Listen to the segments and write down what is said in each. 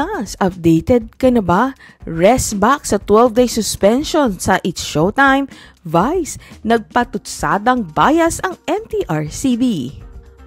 Pilipinas, updated ka na ba? Rest back sa 12-day suspension sa It's Showtime. Vice, nagpatutsadang bias ang MTRCB.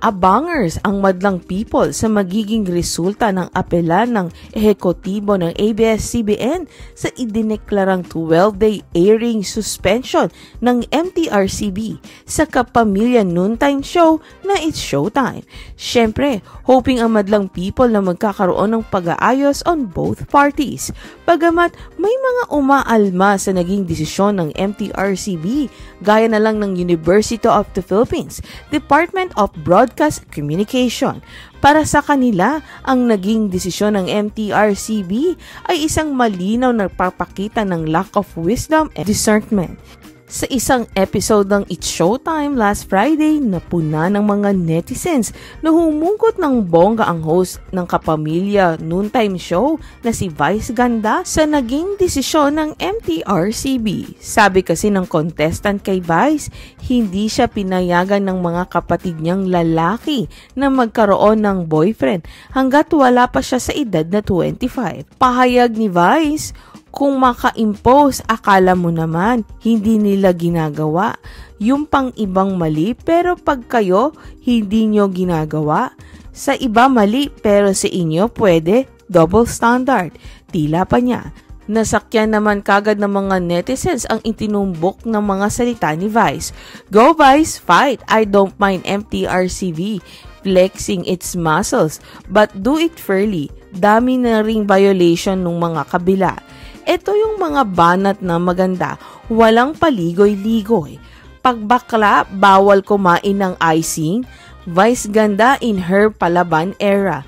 Abangers ang madlang people sa magiging resulta ng apela ng ehekutibo ng ABS-CBN sa idineklarang 12-day airing suspension ng MTRCB sa kapamilya noontime show na It's Showtime. Siyempre, hoping ang madlang people na magkakaroon ng pag-aayos on both parties. Bagamat may mga umaalma sa naging desisyon ng MTRCB, gaya na lang ng University of the Philippines, Department of Broadcast Communication. Para sa kanila, ang naging desisyon ng MTRCB ay isang malinaw na pagpapakita ng lack of wisdom and discernment. Sa isang episode ng It's Showtime last Friday, napuna ng mga netizens na humungkot ng bongga ang host ng kapamilya noontime show na si Vice Ganda sa naging desisyon ng MTRCB. Sabi kasi ng contestant kay Vice, hindi siya pinayagan ng mga kapatid niyang lalaki na magkaroon ng boyfriend hanggat wala pa siya sa edad na 25. Pahayag ni Vice, kung maka-impose, akala mo naman, hindi nila ginagawa. Yung pang ibang mali, pero pag kayo, hindi nyo ginagawa. Sa iba mali, pero sa inyo pwede, double standard. Tila pa niya. Nasakyan naman kagad ng mga netizens ang itinumbok ng mga salita ni Vice. Go Vice, fight! I don't mind MTRCB flexing its muscles, but do it fairly. Dami na ring violation ng mga kabila. Ito yung mga banat na maganda, walang paligoy-ligoy. Pagbakla, bawal kumain ng icing. Vice Ganda in her palaban era.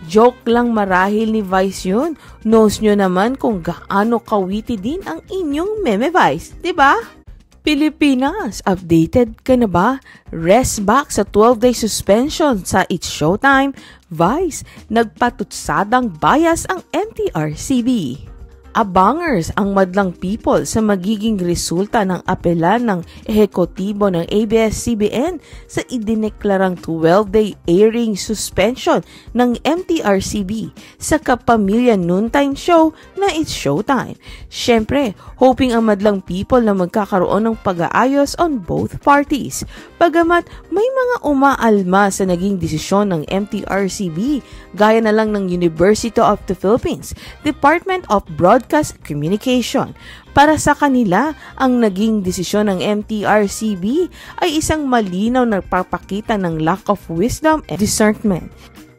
Joke lang marahil ni Vice yun. Knows nyo naman kung gaano kawiti din ang inyong meme Vice, diba? Pilipinas, updated ka na ba? Rest back sa 12-day suspension sa It's Showtime. Vice, nagpatutsadang bias ang MTRCB. Abangers ang madlang people sa magiging resulta ng apela ng ehekutibo ng ABS-CBN sa idineklarang 12-day airing suspension ng MTRCB sa kapamilya noontime show na It's Showtime. Siyempre, hoping ang madlang people na magkakaroon ng pag-aayos on both parties. Bagamat may mga umaalma sa naging desisyon ng MTRCB, gaya na lang ng University of the Philippines, Department of Broadcast Communication. Para sa kanila, ang naging desisyon ng MTRCB ay isang malinaw na pagpapakita ng lack of wisdom and discernment.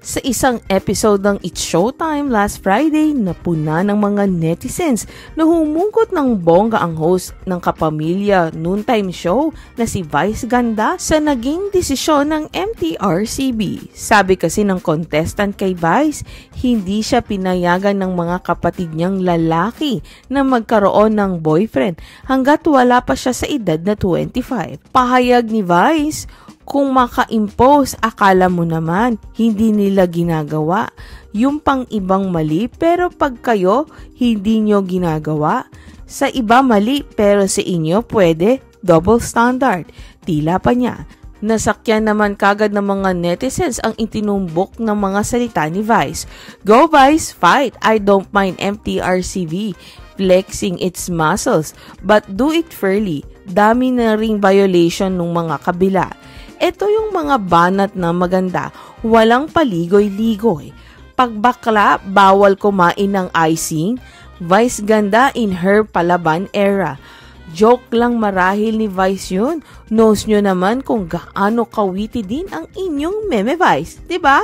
Sa isang episode ng It's Showtime last Friday, napuna ng mga netizens na humungkot ng bongga ang host ng kapamilya noontime show na si Vice Ganda sa naging desisyon ng MTRCB. Sabi kasi ng contestant kay Vice, hindi siya pinayagan ng mga kapatid niyang lalaki na magkaroon ng boyfriend hanggat wala pa siya sa edad na 25. Pahayag ni Vice, kung maka-impose, akala mo naman, hindi nila ginagawa. Yung pang ibang mali, pero pag kayo, hindi nyo ginagawa. Sa iba mali, pero sa inyo pwede, double standard. Tila pa niya. Nasakyan naman kagad ng mga netizens ang itinumbok ng mga salita ni Vice. Go Vice, fight! I don't mind MTRCB flexing its muscles, but do it fairly. Dami na ring violation ng mga kabila. Ito yung mga banat na maganda, walang paligoy-ligoy. Pagbakla, bawal kumain ng icing. Vice Ganda in her palaban era. Joke lang marahil ni Vice yun. Knows nyo naman kung gaano kawiti din ang inyong meme Vice, diba?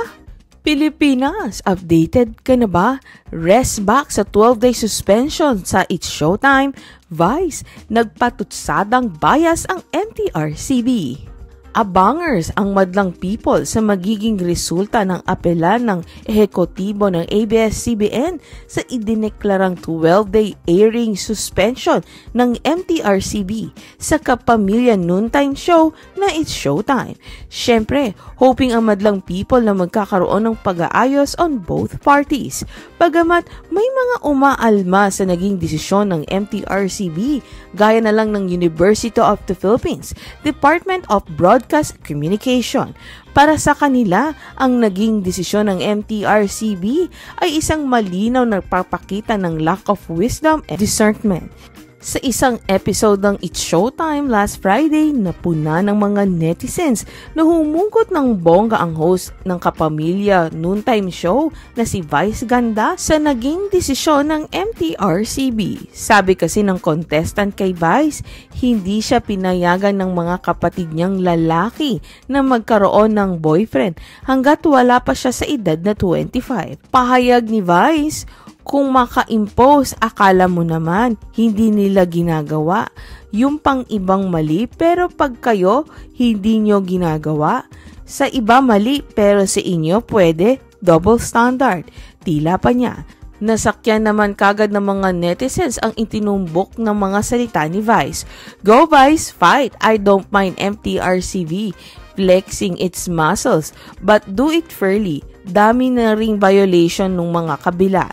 Pilipinas, updated ka na ba? Rest back sa 12-day suspension sa It's Showtime. Vice, nagpatutsadang bias ang MTRCB. Abangers ang madlang people sa magiging resulta ng apela ng ehekutibo ng ABS-CBN sa idineklarang 12-day airing suspension ng MTRCB sa kapamilya noontime show na It's Showtime. Siyempre, hoping ang madlang people na magkakaroon ng pag-aayos on both parties. Bagamat may mga umaalma sa naging desisyon ng MTRCB, gaya na lang ng University of the Philippines, Department of Broadcast Broadcast Communication. Para sa kanila, ang naging desisyon ng MTRCB ay isang malinaw na pagpapakita ng lack of wisdom and discernment. Sa isang episode ng It's Showtime last Friday, napuna ng mga netizens na humungkot ng bongga ang host ng kapamilya noontime show na si Vice Ganda sa naging desisyon ng MTRCB. Sabi kasi ng contestant kay Vice, hindi siya pinayagan ng mga kapatid niyang lalaki na magkaroon ng boyfriend hanggat wala pa siya sa edad na 25. Pahayag ni Vice, kung maka-impose, akala mo naman, hindi nila ginagawa. Yung pang ibang mali, pero pag kayo, hindi nyo ginagawa. Sa iba mali, pero sa inyo pwede, double standard. Tila pa niya. Nasakyan naman kagad ng mga netizens ang itinumbok ng mga salita ni Vice. Go Vice, fight! I don't mind MTRCB flexing its muscles, but do it fairly. Dami na ring violation ng mga kabila.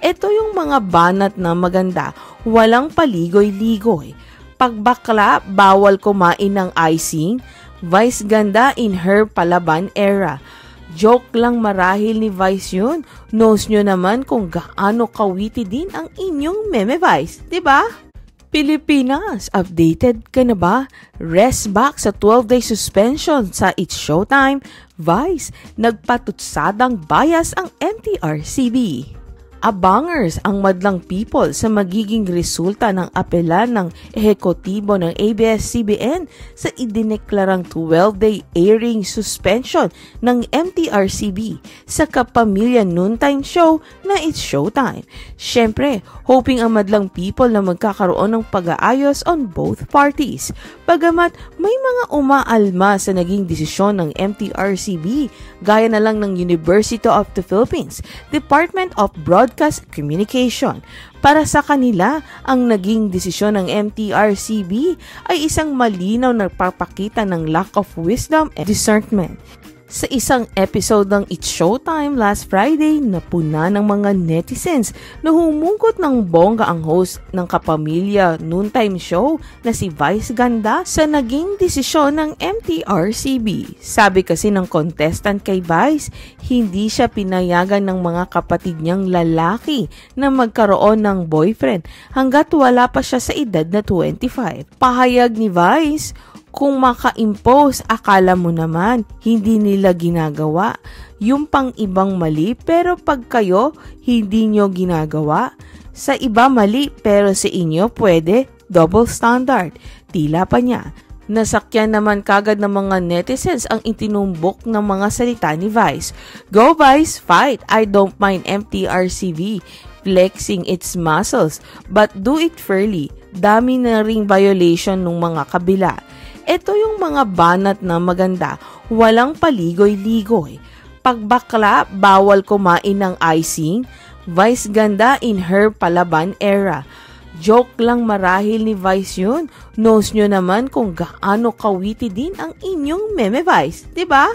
Ito yung mga banat na maganda, walang paligoy-ligoy. Pagbakla, bawal kumain ng icing. Vice Ganda in her palaban era. Joke lang marahil ni Vice yun. Knows nyo naman kung gaano kawiti din ang inyong meme Vice, diba? Pilipinas, updated ka na ba? Rest back sa 12-day suspension sa It's Showtime. Vice, nagpatutsadang bias ang MTRCB. Abangers ang madlang people sa magiging resulta ng apela ng ehekutibo ng ABS-CBN sa idineklarang 12-day airing suspension ng MTRCB sa kapamilya noontime show na It's Showtime. Siyempre, hoping ang madlang people na magkakaroon ng pag-aayos on both parties. Bagamat may mga umaalma sa naging desisyon ng MTRCB, gaya na lang ng University of the Philippines, Department of Broadcast Communication. Para sa kanila, ang naging desisyon ng MTRCB ay isang malinaw na pagpapakita ng lack of wisdom and discernment. Sa isang episode ng It's Showtime last Friday, napuna ng mga netizens na humungkot ng bongga ang host ng kapamilya noontime show na si Vice Ganda sa naging desisyon ng MTRCB. Sabi kasi ng contestant kay Vice, hindi siya pinayagan ng mga kapatid niyang lalaki na magkaroon ng boyfriend hanggat wala pa siya sa edad na 25. Pahayag ni Vice, kung maka-impose, akala mo naman, hindi nila ginagawa. Yung pang ibang mali, pero pag kayo, hindi nyo ginagawa. Sa iba mali, pero sa inyo pwede, double standard. Tila pa niya. Nasakyan naman kagad ng mga netizens ang itinumbok ng mga salita ni Vice. Go Vice, fight! I don't mind MTRCB flexing its muscles, but do it fairly. Dami na ring violation ng mga kabila. Ito yung mga banat na maganda, walang paligoy-ligoy. Pagbakla, bawal kumain ng icing. Vice Ganda in her palaban era. Joke lang marahil ni Vice yun. Knows nyo naman kung gaano kawiti din ang inyong meme Vice, diba?